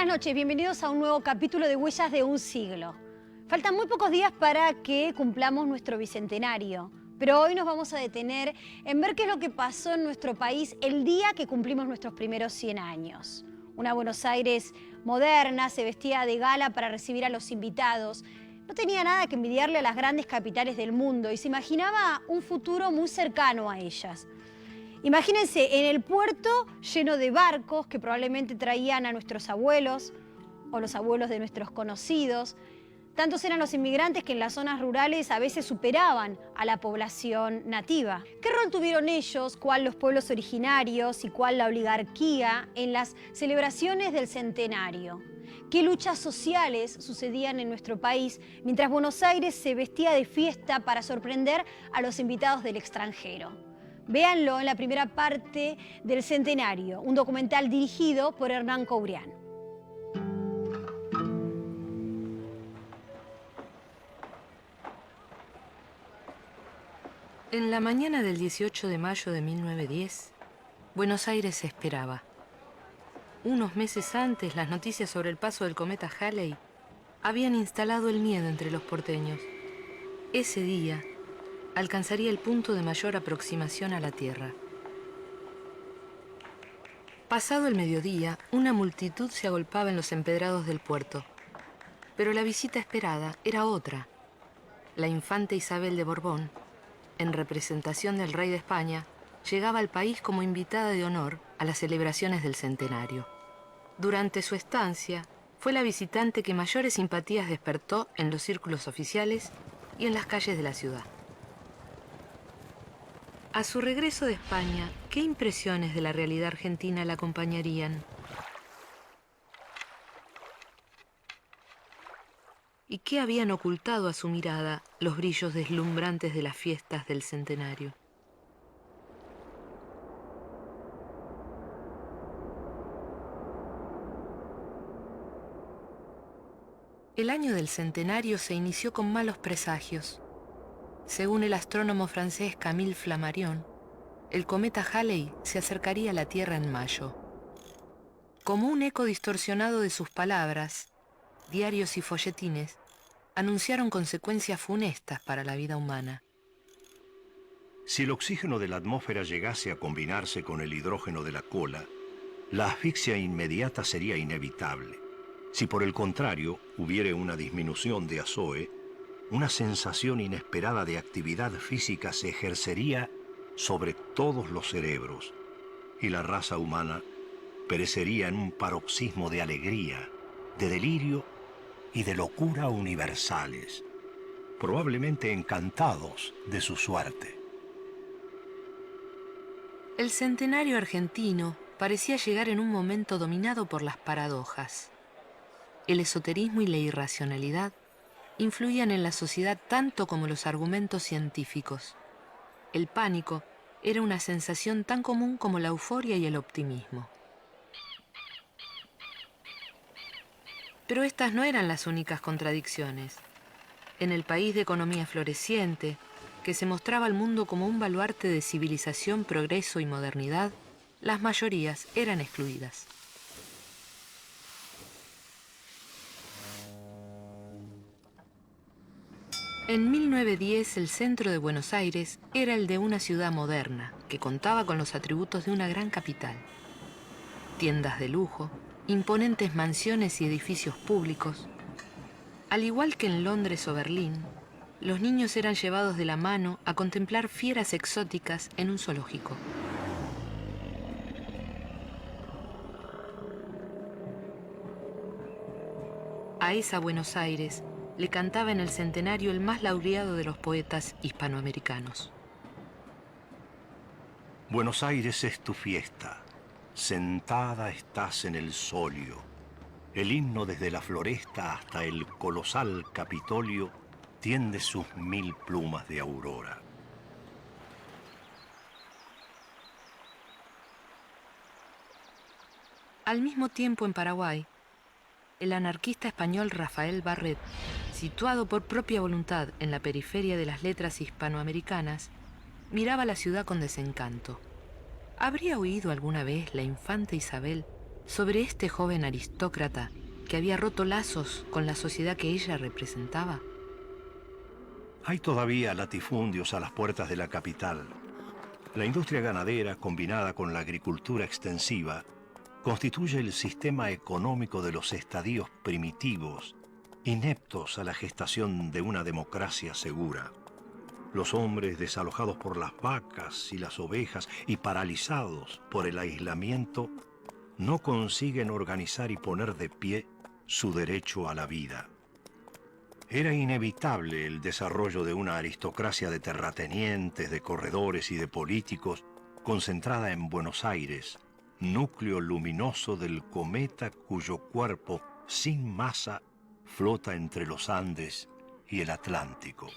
Buenas noches, bienvenidos a un nuevo capítulo de Huellas de un siglo. Faltan muy pocos días para que cumplamos nuestro bicentenario, pero hoy nos vamos a detener en ver qué es lo que pasó en nuestro país el día que cumplimos nuestros primeros 100 años. Una Buenos Aires moderna, se vestía de gala para recibir a los invitados. No tenía nada que envidiarle a las grandes capitales del mundo y se imaginaba un futuro muy cercano a ellas. Imagínense en el puerto lleno de barcos que probablemente traían a nuestros abuelos o los abuelos de nuestros conocidos. Tantos eran los inmigrantes que en las zonas rurales a veces superaban a la población nativa. ¿Qué rol tuvieron ellos, cuál los pueblos originarios y cuál la oligarquía en las celebraciones del centenario? ¿Qué luchas sociales sucedían en nuestro país mientras Buenos Aires se vestía de fiesta para sorprender a los invitados del extranjero? Véanlo en la primera parte del Centenario, un documental dirigido por Hernán Courián. En la mañana del 18 de mayo de 1910, Buenos Aires se esperaba. Unos meses antes, las noticias sobre el paso del cometa Halley habían instalado el miedo entre los porteños. Ese día alcanzaría el punto de mayor aproximación a la Tierra. Pasado el mediodía, una multitud se agolpaba en los empedrados del puerto. Pero la visita esperada era otra. La infanta Isabel de Borbón, en representación del rey de España, llegaba al país como invitada de honor a las celebraciones del centenario. Durante su estancia, fue la visitante que mayores simpatías despertó en los círculos oficiales y en las calles de la ciudad. A su regreso de España, ¿qué impresiones de la realidad argentina la acompañarían? ¿Y qué habían ocultado a su mirada los brillos deslumbrantes de las fiestas del centenario? El año del centenario se inició con malos presagios. Según el astrónomo francés Camille Flammarion, el cometa Halley se acercaría a la Tierra en mayo. Como un eco distorsionado de sus palabras, diarios y folletines anunciaron consecuencias funestas para la vida humana. Si el oxígeno de la atmósfera llegase a combinarse con el hidrógeno de la cola, la asfixia inmediata sería inevitable. Si por el contrario hubiere una disminución de azoe, una sensación inesperada de actividad física se ejercería sobre todos los cerebros y la raza humana perecería en un paroxismo de alegría, de delirio y de locura universales, probablemente encantados de su suerte. El centenario argentino parecía llegar en un momento dominado por las paradojas. El esoterismo y la irracionalidad influían en la sociedad tanto como los argumentos científicos. El pánico era una sensación tan común como la euforia y el optimismo. Pero estas no eran las únicas contradicciones. En el país de economía floreciente, que se mostraba al mundo como un baluarte de civilización, progreso y modernidad, las mayorías eran excluidas. En 1910 el centro de Buenos Aires era el de una ciudad moderna, que contaba con los atributos de una gran capital. Tiendas de lujo, imponentes mansiones y edificios públicos. Al igual que en Londres o Berlín, los niños eran llevados de la mano a contemplar fieras exóticas en un zoológico. A esa Buenos Aires le cantaba en el centenario el más laureado de los poetas hispanoamericanos. Buenos Aires es tu fiesta, sentada estás en el solio. El himno desde la floresta hasta el colosal Capitolio tiende sus 1000 plumas de aurora. Al mismo tiempo en Paraguay, el anarquista español Rafael Barret, situado por propia voluntad en la periferia de las letras hispanoamericanas, miraba la ciudad con desencanto. ¿Habría oído alguna vez la infanta Isabel sobre este joven aristócrata que había roto lazos con la sociedad que ella representaba? Hay todavía latifundios a las puertas de la capital. La industria ganadera, combinada con la agricultura extensiva, constituye el sistema económico de los estadios primitivos, ineptos a la gestación de una democracia segura. Los hombres, desalojados por las vacas y las ovejas y paralizados por el aislamiento, no consiguen organizar y poner de pie su derecho a la vida. Era inevitable el desarrollo de una aristocracia de terratenientes, de corredores y de políticos concentrada en Buenos Aires, núcleo luminoso del cometa cuyo cuerpo, sin masa, flota entre los Andes y el Atlántico.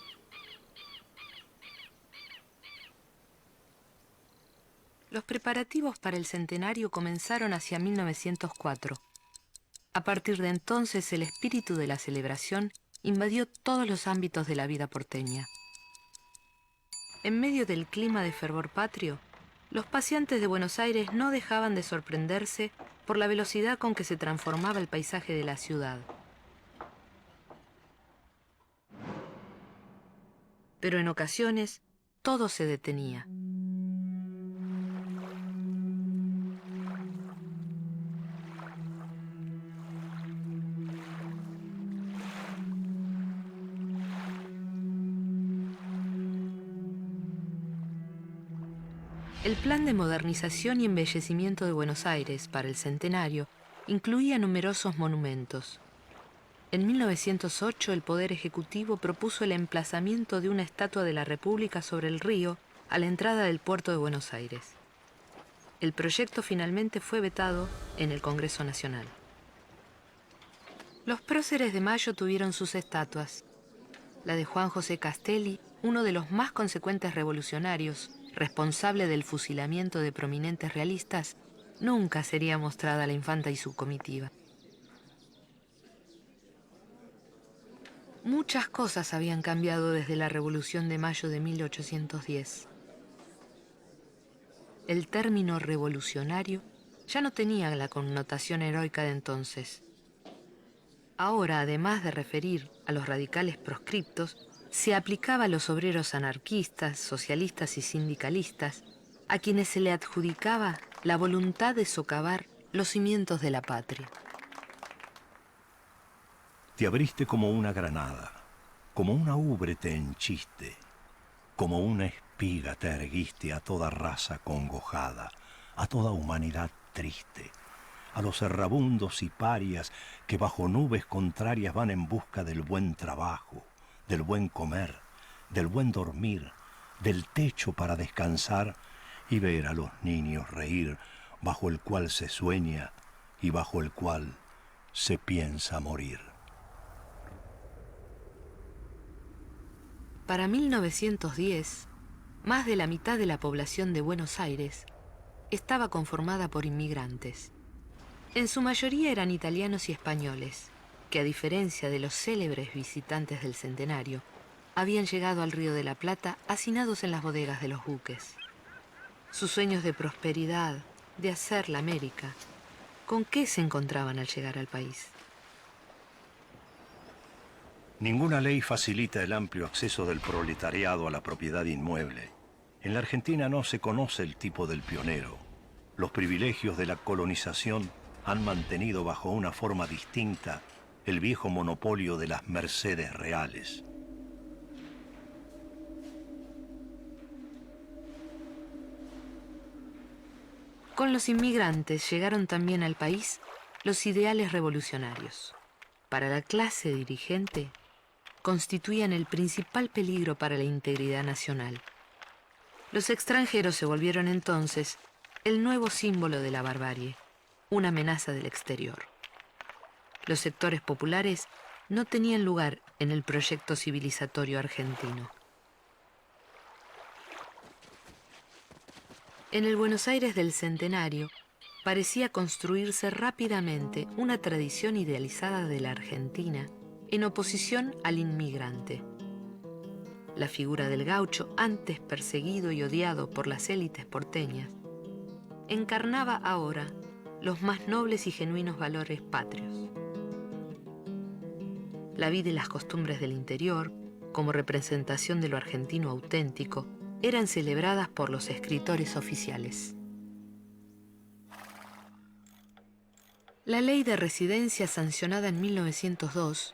Los preparativos para el centenario comenzaron hacia 1904. A partir de entonces, el espíritu de la celebración invadió todos los ámbitos de la vida porteña. En medio del clima de fervor patrio, los paseantes de Buenos Aires no dejaban de sorprenderse por la velocidad con que se transformaba el paisaje de la ciudad. Pero en ocasiones, todo se detenía. El plan de modernización y embellecimiento de Buenos Aires para el centenario incluía numerosos monumentos. En 1908, el Poder Ejecutivo propuso el emplazamiento de una estatua de la República sobre el río a la entrada del puerto de Buenos Aires. El proyecto finalmente fue vetado en el Congreso Nacional. Los próceres de Mayo tuvieron sus estatuas. La de Juan José Castelli, uno de los más consecuentes revolucionarios, responsable del fusilamiento de prominentes realistas, nunca sería mostrada a la infanta y su comitiva. Muchas cosas habían cambiado desde la Revolución de Mayo de 1810. El término revolucionario ya no tenía la connotación heroica de entonces. Ahora, además de referir a los radicales proscriptos, se aplicaba a los obreros anarquistas, socialistas y sindicalistas, a quienes se le adjudicaba la voluntad de socavar los cimientos de la patria. Te abriste como una granada, como una ubre te henchiste, como una espiga te erguiste a toda raza congojada, a toda humanidad triste, a los errabundos y parias que bajo nubes contrarias van en busca del buen trabajo, del buen comer, del buen dormir, del techo para descansar y ver a los niños reír bajo el cual se sueña y bajo el cual se piensa morir. Para 1910, más de la mitad de la población de Buenos Aires estaba conformada por inmigrantes. En su mayoría eran italianos y españoles, que a diferencia de los célebres visitantes del centenario, habían llegado al Río de la Plata hacinados en las bodegas de los buques. Sus sueños de prosperidad, de hacer la América, ¿con qué se encontraban al llegar al país? Ninguna ley facilita el amplio acceso del proletariado a la propiedad inmueble. En la Argentina no se conoce el tipo del pionero. Los privilegios de la colonización han mantenido bajo una forma distinta el viejo monopolio de las mercedes reales. Con los inmigrantes llegaron también al país los ideales revolucionarios. Para la clase dirigente, constituían el principal peligro para la integridad nacional. Los extranjeros se volvieron entonces el nuevo símbolo de la barbarie, una amenaza del exterior. Los sectores populares no tenían lugar en el proyecto civilizatorio argentino. En el Buenos Aires del Centenario parecía construirse rápidamente una tradición idealizada de la Argentina en oposición al inmigrante. La figura del gaucho, antes perseguido y odiado por las élites porteñas, encarnaba ahora los más nobles y genuinos valores patrios. La vida y las costumbres del interior, como representación de lo argentino auténtico, eran celebradas por los escritores oficiales. La ley de residencia sancionada en 1902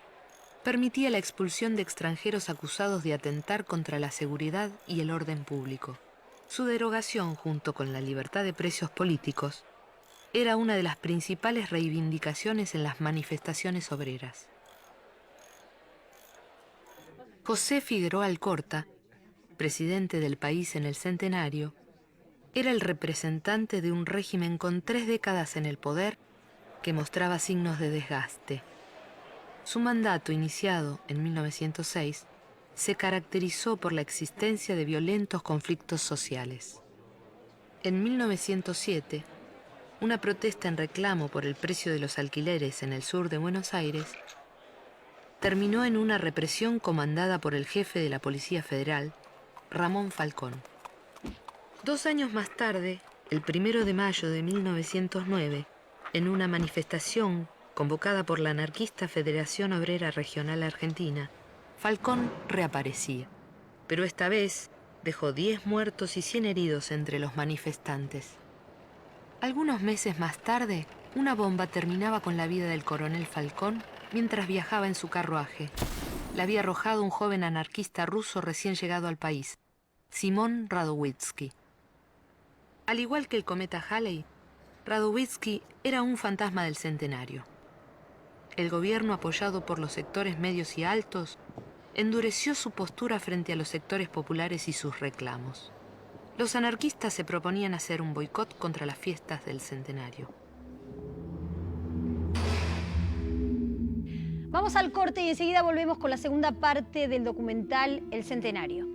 permitía la expulsión de extranjeros acusados de atentar contra la seguridad y el orden público. Su derogación, junto con la libertad de presos políticos, era una de las principales reivindicaciones en las manifestaciones obreras. José Figueroa Alcorta, presidente del país en el Centenario, era el representante de un régimen con 3 décadas en el poder que mostraba signos de desgaste. Su mandato, iniciado en 1906, se caracterizó por la existencia de violentos conflictos sociales. En 1907, una protesta en reclamo por el precio de los alquileres en el sur de Buenos Aires terminó en una represión comandada por el jefe de la Policía Federal, Ramón Falcón. 2 años más tarde, el 1 de mayo de 1909, en una manifestación convocada por la anarquista Federación Obrera Regional Argentina, Falcón reaparecía, pero esta vez dejó 10 muertos y 100 heridos entre los manifestantes. Algunos meses más tarde, una bomba terminaba con la vida del coronel Falcón mientras viajaba en su carruaje. La había arrojado un joven anarquista ruso recién llegado al país, Simón Radowitzki. Al igual que el cometa Halley, Radowitzki era un fantasma del Centenario. El gobierno, apoyado por los sectores medios y altos, endureció su postura frente a los sectores populares y sus reclamos. Los anarquistas se proponían hacer un boicot contra las fiestas del Centenario. Vamos al corte y enseguida volvemos con la segunda parte del documental El Centenario.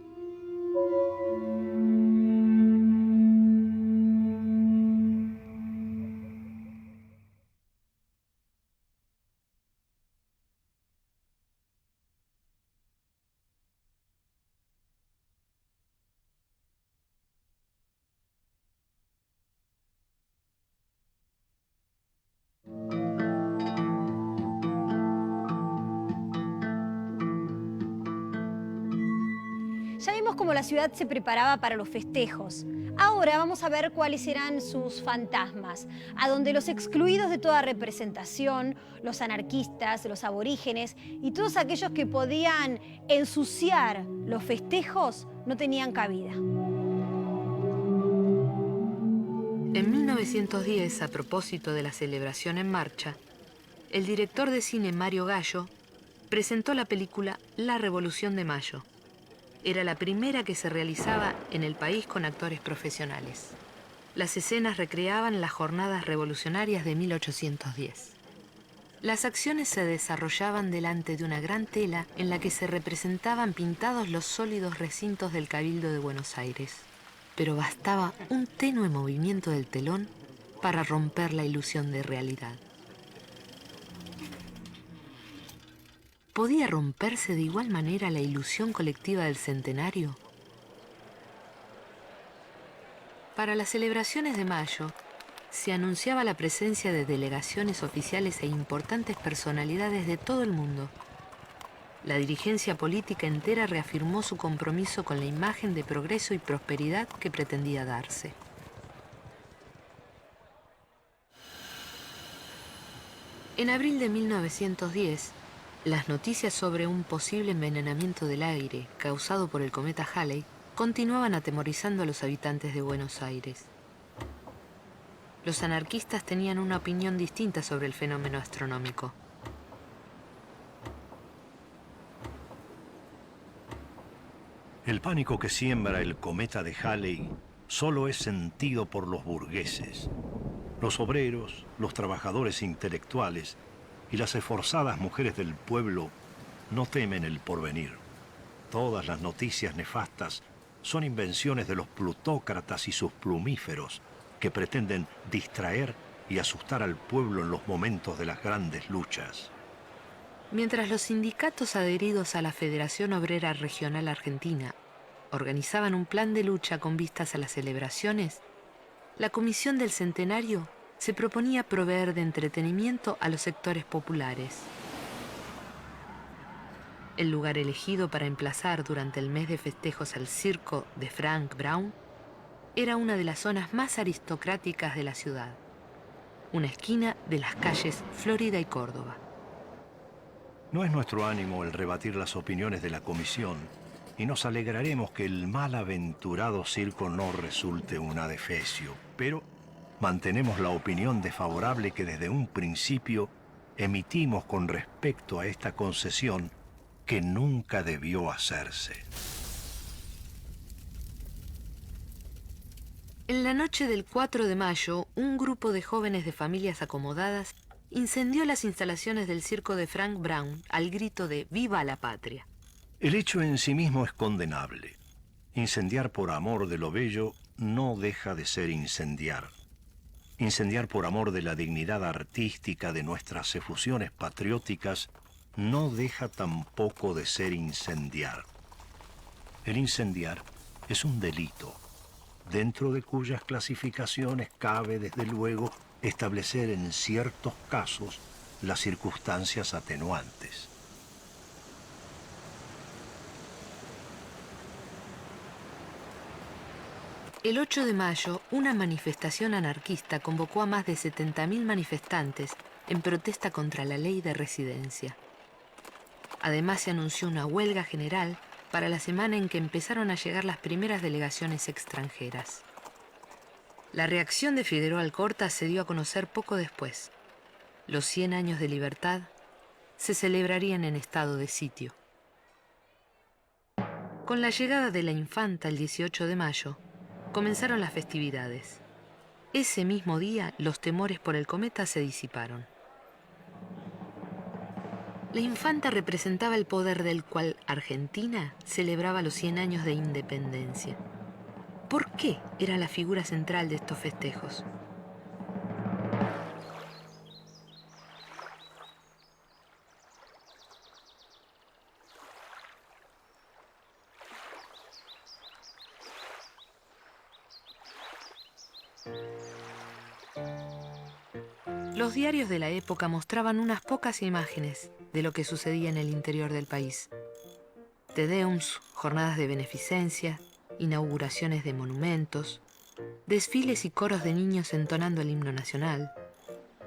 Ya vimos cómo la ciudad se preparaba para los festejos. Ahora vamos a ver cuáles eran sus fantasmas, a donde los excluidos de toda representación, los anarquistas, los aborígenes y todos aquellos que podían ensuciar los festejos no tenían cabida. En 1910, a propósito de la celebración en marcha, el director de cine Mario Gallo presentó la película La Revolución de Mayo. Era la primera que se realizaba en el país con actores profesionales. Las escenas recreaban las jornadas revolucionarias de 1810. Las acciones se desarrollaban delante de una gran tela en la que se representaban pintados los sólidos recintos del Cabildo de Buenos Aires. Pero bastaba un tenue movimiento del telón para romper la ilusión de realidad. ¿Podía romperse de igual manera la ilusión colectiva del Centenario? Para las celebraciones de mayo, se anunciaba la presencia de delegaciones oficiales e importantes personalidades de todo el mundo. La dirigencia política entera reafirmó su compromiso con la imagen de progreso y prosperidad que pretendía darse. En abril de 1910, las noticias sobre un posible envenenamiento del aire causado por el cometa Halley continuaban atemorizando a los habitantes de Buenos Aires. Los anarquistas tenían una opinión distinta sobre el fenómeno astronómico. El pánico que siembra el cometa de Halley solo es sentido por los burgueses. Los obreros, los trabajadores intelectuales y las esforzadas mujeres del pueblo no temen el porvenir. Todas las noticias nefastas son invenciones de los plutócratas y sus plumíferos que pretenden distraer y asustar al pueblo en los momentos de las grandes luchas. Mientras los sindicatos adheridos a la Federación Obrera Regional Argentina organizaban un plan de lucha con vistas a las celebraciones, la Comisión del Centenario se proponía proveer de entretenimiento a los sectores populares. El lugar elegido para emplazar durante el mes de festejos al circo de Frank Brown era una de las zonas más aristocráticas de la ciudad, una esquina de las calles Florida y Córdoba. No es nuestro ánimo el rebatir las opiniones de la comisión, y nos alegraremos que el malaventurado circo no resulte un adefesio, pero mantenemos la opinión desfavorable que desde un principio emitimos con respecto a esta concesión que nunca debió hacerse. En la noche del 4 de mayo, un grupo de jóvenes de familias acomodadas incendió las instalaciones del circo de Frank Brown al grito de ¡Viva la patria! El hecho en sí mismo es condenable. Incendiar por amor de lo bello no deja de ser incendiar. Incendiar por amor de la dignidad artística de nuestras efusiones patrióticas no deja tampoco de ser incendiar. El incendiar es un delito, dentro de cuyas clasificaciones cabe, desde luego, establecer en ciertos casos las circunstancias atenuantes. El 8 de mayo, una manifestación anarquista convocó a más de 70.000 manifestantes en protesta contra la ley de residencia. Además, se anunció una huelga general para la semana en que empezaron a llegar las primeras delegaciones extranjeras. La reacción de Figueroa Alcorta se dio a conocer poco después. Los 100 años de libertad se celebrarían en estado de sitio. Con la llegada de la infanta el 18 de mayo, comenzaron las festividades. Ese mismo día, los temores por el cometa se disiparon. La infanta representaba el poder del cual Argentina celebraba los 100 años de independencia. ¿Por qué era la figura central de estos festejos? Los diarios de la época mostraban unas pocas imágenes de lo que sucedía en el interior del país. Tedeums, jornadas de beneficencia, inauguraciones de monumentos, desfiles y coros de niños entonando el himno nacional.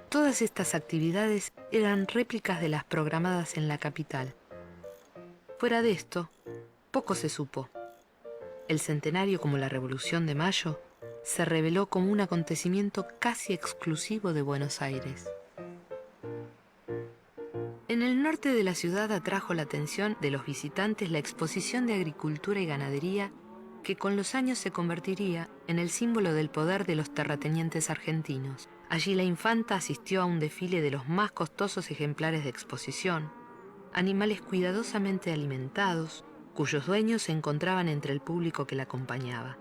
Todas estas actividades eran réplicas de las programadas en la capital. Fuera de esto, poco se supo. El centenario, como la Revolución de Mayo, se reveló como un acontecimiento casi exclusivo de Buenos Aires. En el norte de la ciudad atrajo la atención de los visitantes la exposición de agricultura y ganadería que con los años se convertiría en el símbolo del poder de los terratenientes argentinos. Allí la infanta asistió a un desfile de los más costosos ejemplares de exposición, animales cuidadosamente alimentados, cuyos dueños se encontraban entre el público que la acompañaba.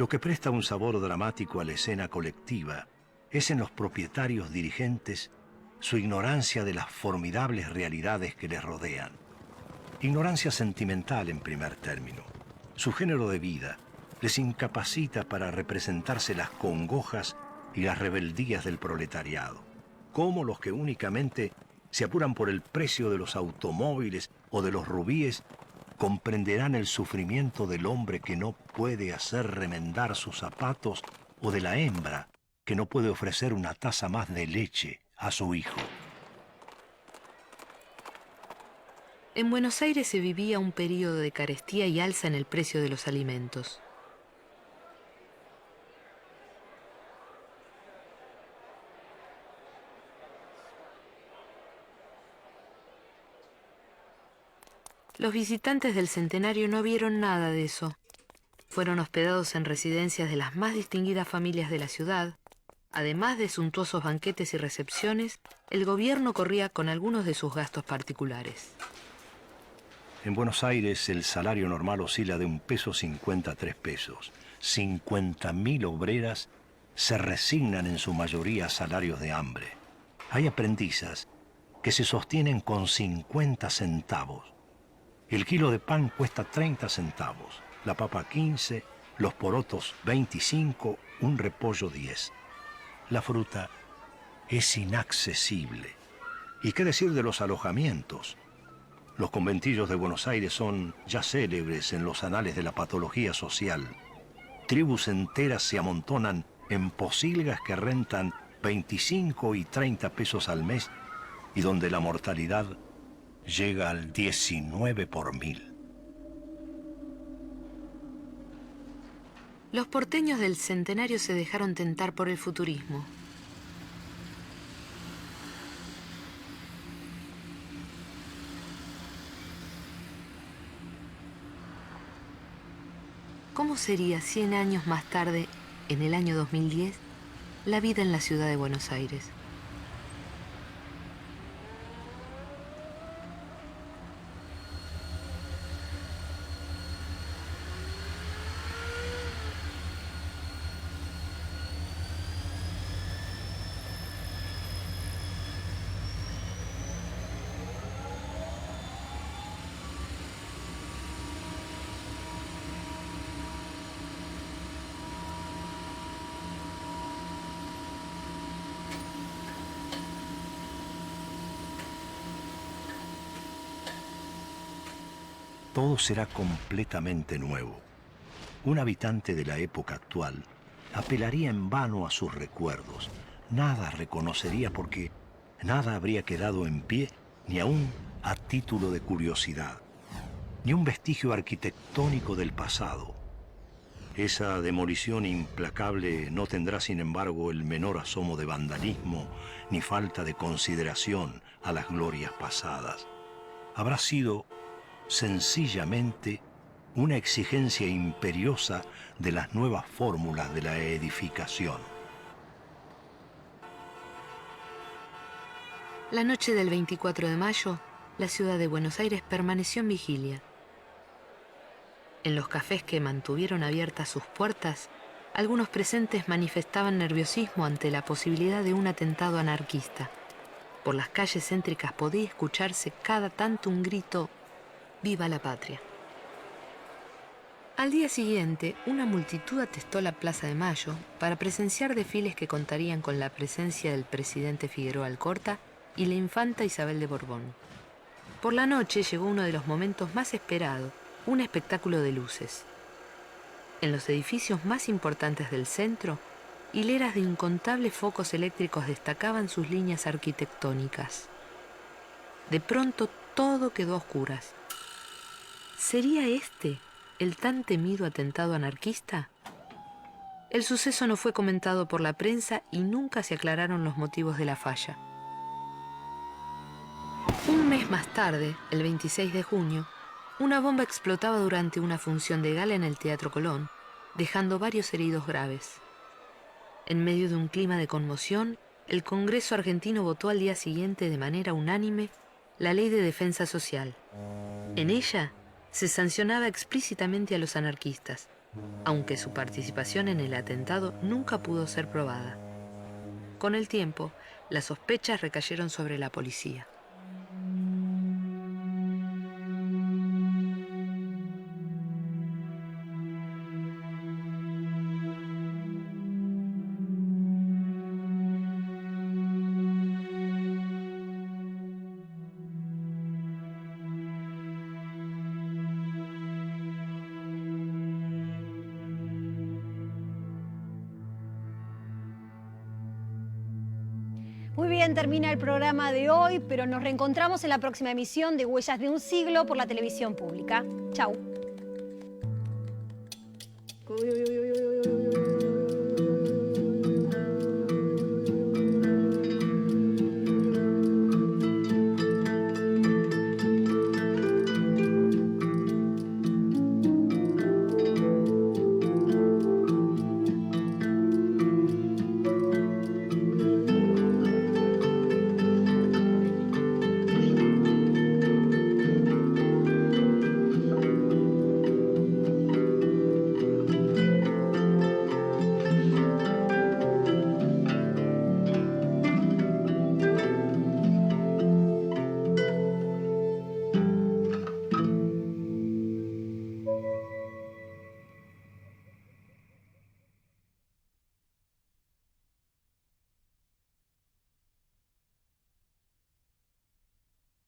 Lo que presta un sabor dramático a la escena colectiva es en los propietarios dirigentes su ignorancia de las formidables realidades que les rodean. Ignorancia sentimental en primer término. Su género de vida les incapacita para representarse las congojas y las rebeldías del proletariado, como los que únicamente se apuran por el precio de los automóviles o de los rubíes comprenderán el sufrimiento del hombre que no puede hacer remendar sus zapatos o de la hembra que no puede ofrecer una taza más de leche a su hijo. En Buenos Aires se vivía un período de carestía y alza en el precio de los alimentos. Los visitantes del Centenario no vieron nada de eso. Fueron hospedados en residencias de las más distinguidas familias de la ciudad. Además de suntuosos banquetes y recepciones, el gobierno corría con algunos de sus gastos particulares. En Buenos Aires el salario normal oscila de $1.50 a $3. 50.000 obreras se resignan en su mayoría a salarios de hambre. Hay aprendizas que se sostienen con 50 centavos. El kilo de pan cuesta 30 centavos, la papa 15, los porotos 25, un repollo 10. La fruta es inaccesible. ¿Y qué decir de los alojamientos? Los conventillos de Buenos Aires son ya célebres en los anales de la patología social. Tribus enteras se amontonan en posilgas que rentan 25 y 30 pesos al mes y donde la mortalidad llega al 19 por 1000. Los porteños del Centenario se dejaron tentar por el futurismo. ¿Cómo sería 100 años más tarde, en el año 2010, la vida en la ciudad de Buenos Aires? Todo será completamente nuevo. Un habitante de la época actual apelaría en vano a sus recuerdos. Nada reconocería porque nada habría quedado en pie, ni aún a título de curiosidad, ni un vestigio arquitectónico del pasado. Esa demolición implacable no tendrá, sin embargo, el menor asomo de vandalismo ni falta de consideración a las glorias pasadas. Habrá sido sencillamente una exigencia imperiosa de las nuevas fórmulas de la edificación. La noche del 24 de mayo, la ciudad de Buenos Aires permaneció en vigilia. En los cafés que mantuvieron abiertas sus puertas, algunos presentes manifestaban nerviosismo ante la posibilidad de un atentado anarquista. Por las calles céntricas podía escucharse cada tanto un grito: ¡Viva la patria! Al día siguiente, una multitud atestó la Plaza de Mayo para presenciar desfiles que contarían con la presencia del presidente Figueroa Alcorta y la infanta Isabel de Borbón. Por la noche llegó uno de los momentos más esperados, un espectáculo de luces. En los edificios más importantes del centro, hileras de incontables focos eléctricos destacaban sus líneas arquitectónicas. De pronto todo quedó a oscuras. ¿Sería este el tan temido atentado anarquista? El suceso no fue comentado por la prensa y nunca se aclararon los motivos de la falla. Un mes más tarde, el 26 de junio, una bomba explotaba durante una función de gala en el Teatro Colón, dejando varios heridos graves. En medio de un clima de conmoción, el Congreso argentino votó al día siguiente de manera unánime la Ley de Defensa Social. En ella se sancionaba explícitamente a los anarquistas, aunque su participación en el atentado nunca pudo ser probada. Con el tiempo, las sospechas recayeron sobre la policía. Muy bien, termina el programa de hoy, pero nos reencontramos en la próxima emisión de Huellas de un Siglo por la televisión pública. Chau.